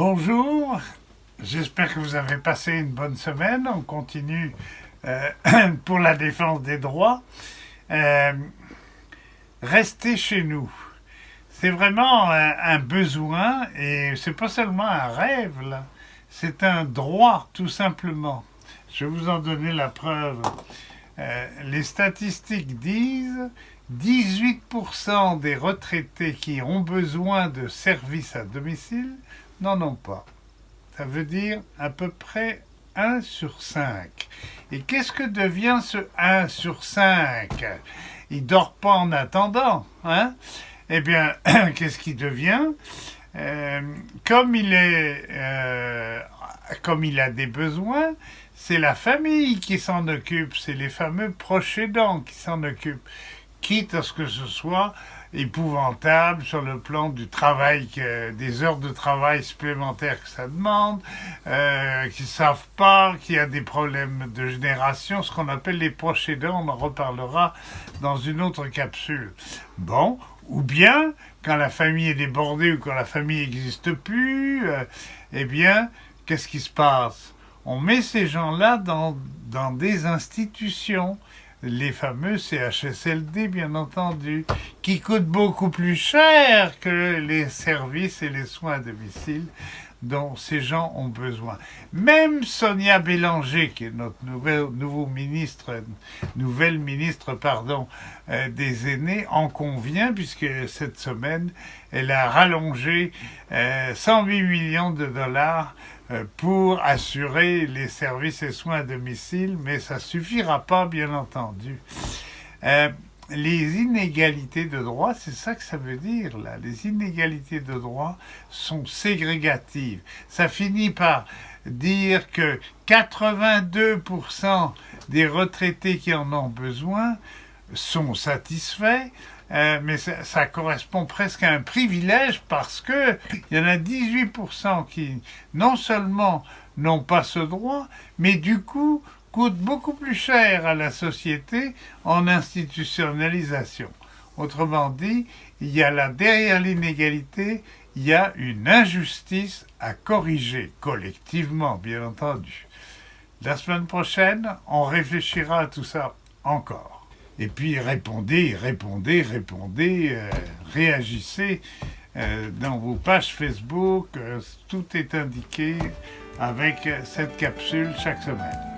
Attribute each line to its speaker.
Speaker 1: Bonjour, j'espère que vous avez passé une bonne semaine. On continue pour la défense des droits. Euh, Restez chez nous. C'est vraiment un besoin et c'est pas seulement un rêve, là. C'est un droit, tout simplement. Je vais vous en donner la preuve. Les statistiques disent 18% des retraités qui ont besoin de services à domicile n'en ont pas. Ça veut dire à peu près 1 sur 5. Et qu'est-ce que devient ce 1 sur 5? Il dort pas en attendant, hein? Eh bien, qu'est-ce qu'il devient? Comme il a des besoins, c'est la famille qui s'en occupe, c'est les fameux proches aidants qui s'en occupent, quitte à ce que ce soit épouvantable sur le plan du travail, des heures de travail supplémentaires que ça demande, qu'ils ne savent pas, qu'il y a des problèmes de génération, ce qu'on appelle les proches aidants, on en reparlera dans une autre capsule. Bon, ou bien, quand la famille est débordée ou quand la famille n'existe plus, eh bien, qu'est-ce qui se passe? On met ces gens-là dans des institutions, les fameux CHSLD, bien entendu, qui coûtent beaucoup plus cher que les services et les soins à domicile dont ces gens ont besoin. Même Sonia Bélanger, qui est notre nouvelle ministre des aînés, en convient, puisque cette semaine, elle a rallongé 108 millions de dollars pour assurer les services et soins à domicile, mais ça ne suffira pas, bien entendu. Les inégalités de droit, c'est ça que ça veut dire, là. Les inégalités de droit sont ségrégatives. Ça finit par dire que 82% des retraités qui en ont besoin sont satisfaits, mais ça correspond presque à un privilège parce que il y en a 18% qui non seulement n'ont pas ce droit, mais du coup coûtent beaucoup plus cher à la société en institutionnalisation. Autrement dit, derrière l'inégalité, il y a une injustice à corriger collectivement, bien entendu. La semaine prochaine, on réfléchira à tout ça encore. Et puis répondez, réagissez dans vos pages Facebook, tout est indiqué avec cette capsule chaque semaine.